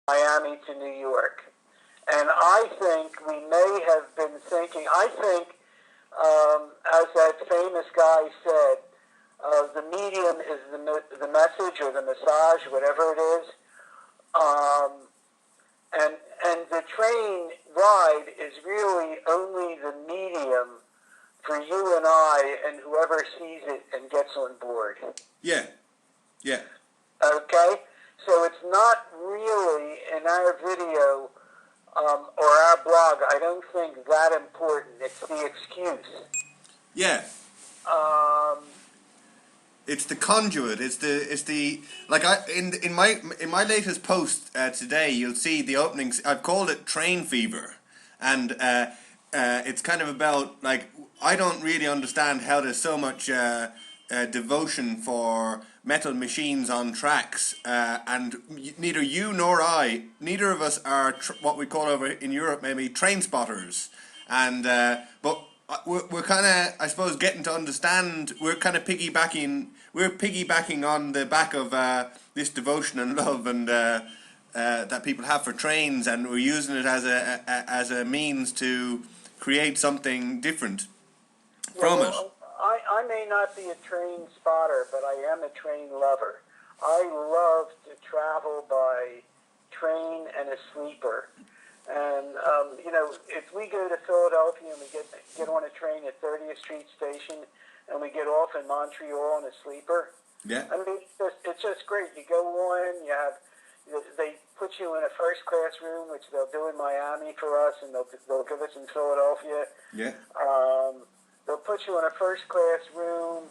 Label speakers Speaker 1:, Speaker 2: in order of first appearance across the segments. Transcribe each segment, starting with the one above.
Speaker 1: Miami to New York. And I think we may have been thinking, as that famous guy said, the medium is the message or the massage, whatever it is. And the train ride is really only the medium for you and I and whoever sees it and gets on board.
Speaker 2: Yeah.
Speaker 1: Okay? So it's not really in our video or our blog, I don't think that important. It's the excuse.
Speaker 2: Yeah. It's the conduit. It's the like in my latest post today, you'll see the openings. I've called it Train Fever, and it's kind of about like I don't really understand how there's so much devotion for metal machines on tracks, and neither you nor I, neither of us are what we call over in Europe maybe train spotters, and but we're kind of, I suppose, getting to understand. We're kind of piggybacking on the back of this devotion and love and that people have for trains, and we're using it as a means to create something different from it.
Speaker 1: I may not be a train spotter, but I am a train lover. I love to travel by train and a sleeper. And, if we go to Philadelphia and we get on a train at 30th Street Station and we get off in Montreal in a sleeper,
Speaker 2: yeah.
Speaker 1: I mean, it's just great. You go on, they put you in a first-class room, which they'll do in Miami for us, and they'll give us in Philadelphia.
Speaker 2: Yeah.
Speaker 1: They'll put you in a first-class room.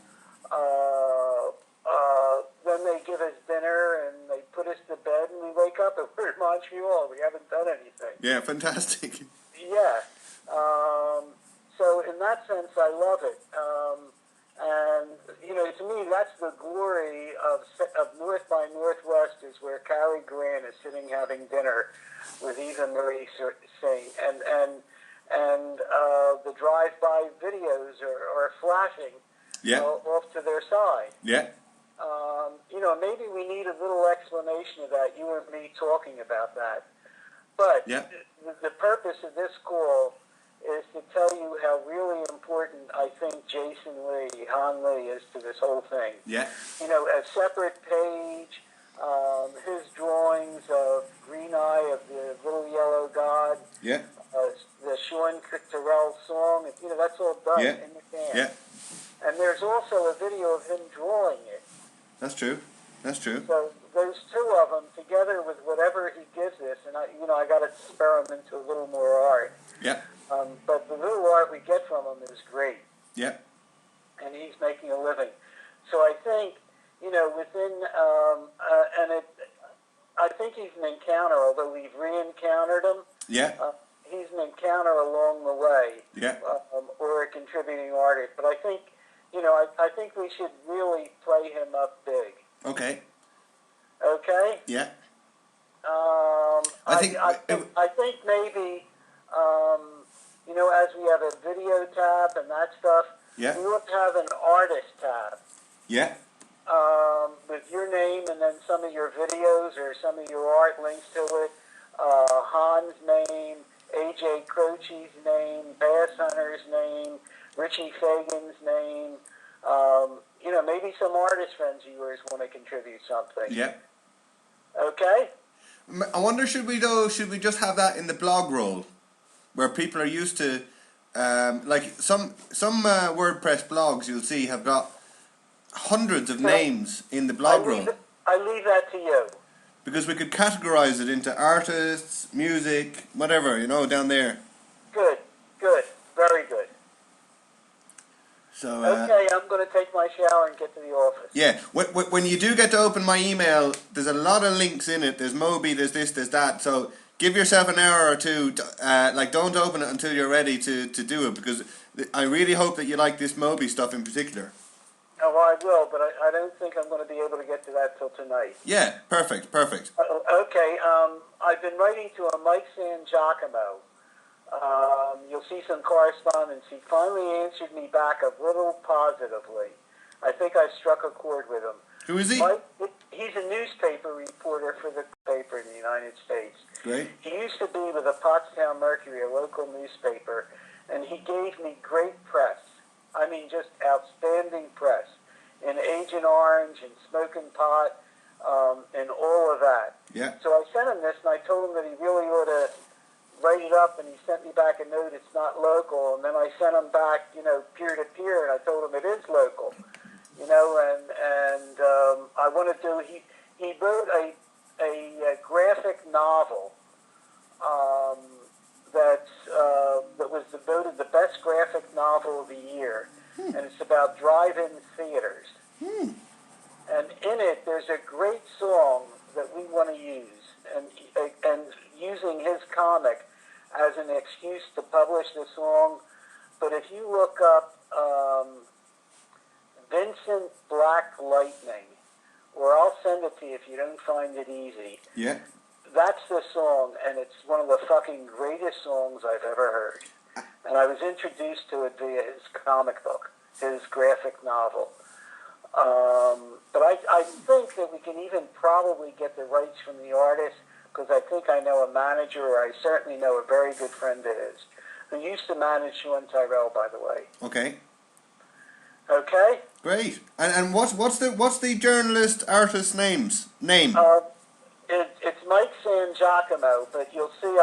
Speaker 1: Then they give us dinner, and they put us to bed, and we wake up and we're in Montreal. We haven't done anything.
Speaker 2: Yeah, fantastic.
Speaker 1: Yeah. So in that sense, I love it. And, to me, that's the glory of North by Northwest is where Cary Grant is sitting having dinner with Eva Marie Singh. And the drive-by videos are flashing off to their side.
Speaker 2: Yeah.
Speaker 1: Maybe we need a little explanation of that, you and me talking about that. But the purpose of this call is to tell you how really important I think Han Lee is to this whole thing.
Speaker 2: Yeah.
Speaker 1: A separate page, his drawings of Green Eye of the Little Yellow God.
Speaker 2: Yeah.
Speaker 1: The Sean Terrell song, that's all done in the can.
Speaker 2: Yeah.
Speaker 1: And there's also a video of him drawing it.
Speaker 2: That's true.
Speaker 1: So those two of them together with whatever he gives us, and I got to spur him into a little more art.
Speaker 2: Yeah.
Speaker 1: But the little art we get from him is great.
Speaker 2: Yeah.
Speaker 1: And he's making a living. So I think, within, I think he's an encounter, although we've re-encountered him.
Speaker 2: Yeah.
Speaker 1: He's an encounter along the way.
Speaker 2: Yeah.
Speaker 1: Or a contributing artist. But I think, I think we should really play him up big.
Speaker 2: Okay.
Speaker 1: Okay?
Speaker 2: Yeah.
Speaker 1: I think maybe, as we have a video tab and that stuff, we ought to have an artist tab.
Speaker 2: Yeah.
Speaker 1: With your name and then some of your videos or some of your art links to it. Han's name, A.J. Croce's name, Bass Hunter's name, Richie Fagan's name. Maybe some artist friends of yours want to contribute something.
Speaker 2: Yeah.
Speaker 1: Okay?
Speaker 2: I wonder, should we just have that in the blog roll, where people are used to, like some WordPress blogs you'll see have got hundreds of names in the blog roll.
Speaker 1: I leave that to you.
Speaker 2: Because we could categorize it into artists, music, whatever, down there.
Speaker 1: Good, very good.
Speaker 2: So,
Speaker 1: okay, I'm going to take my shower and get to the office.
Speaker 2: Yeah, when you do get to open my email, there's a lot of links in it. There's Moby, there's this, there's that. So give yourself an hour or two. Don't open it until you're ready to do it, because I really hope that you like this Moby stuff in particular.
Speaker 1: Oh, well, I will, but I don't think I'm going to be able to get to that till tonight.
Speaker 2: Yeah, perfect.
Speaker 1: Okay, I've been writing to a Mike San Giacomo. You'll see some correspondence. He finally answered me back a little positively. I think I've struck a chord with him.
Speaker 2: Who is he?
Speaker 1: He's a newspaper reporter for the paper in the United States.
Speaker 2: Great.
Speaker 1: He used to be with the Pottstown Mercury, a local newspaper, and he gave me great press. I mean, just outstanding press in Agent Orange and Smoking Pot and all of that.
Speaker 2: Yeah.
Speaker 1: So I sent him this, and I told him that he really ought to write it up, and he sent me back a note, it's not local, and then I sent him back, peer-to-peer, and I told him it is local. And I want to do. He wrote a graphic novel that was voted the best graphic novel of the year, and it's about drive-in theaters. And in it, there's a great song that we want to use, and using his comic as an excuse to publish the song. But if you look up Vincent Black Lightning, or I'll send it to you if you don't find it easy.
Speaker 2: Yeah.
Speaker 1: That's the song, and it's one of the fucking greatest songs I've ever heard. And I was introduced to it via his comic book, his graphic novel. But I think that we can even probably get the rights from the artist, because I think I know a manager, or I certainly know a very good friend of his, who used to manage Sean Tyrell, by the way.
Speaker 2: Okay.
Speaker 1: Okay?
Speaker 2: Great. And what's the journalist artist's name?
Speaker 1: It's Mike San Giacomo, but you'll see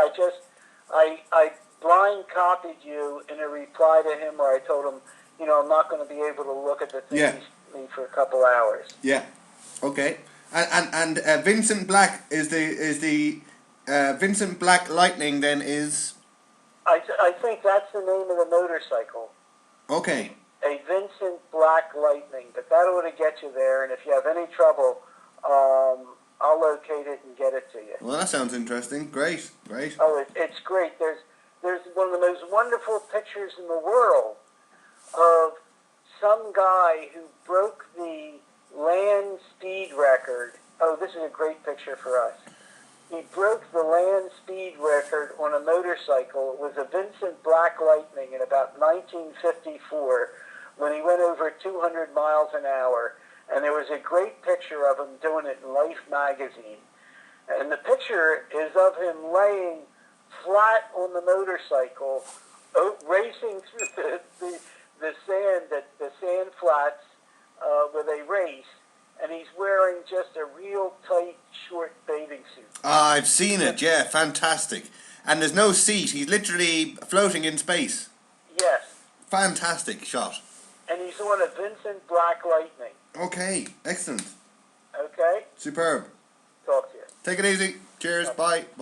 Speaker 1: I blind copied you in a reply to him where I told him, I'm not going to be able to look at the thing he sent me for a couple hours.
Speaker 2: Yeah. Okay. And Vincent Black is the Vincent Black Lightning then is.
Speaker 1: I think that's the name of the motorcycle.
Speaker 2: Okay.
Speaker 1: A Vincent Black Lightning, but that ought to get you there. And if you have any trouble, I'll locate it and get it to you.
Speaker 2: Well, that sounds interesting. Great.
Speaker 1: Oh, it's great. There's one of the most wonderful pictures in the world of some guy who broke the land speed record. Oh, this is a great picture for us. He broke the land speed record on a motorcycle. It was a Vincent Black Lightning in about 1954 when he went over 200 miles an hour. And there was a great picture of him doing it in Life magazine. And the picture is of him laying flat on the motorcycle, racing through the sand flats where they race. And he's wearing just a real tight, short bathing suit.
Speaker 2: I've seen it, yeah, fantastic. And there's no seat, he's literally floating in space.
Speaker 1: Yes.
Speaker 2: Fantastic shot.
Speaker 1: And he's on a Vincent Black Lightning.
Speaker 2: Okay, excellent.
Speaker 1: Okay?
Speaker 2: Superb.
Speaker 1: Talk to you.
Speaker 2: Take it easy. Cheers, bye.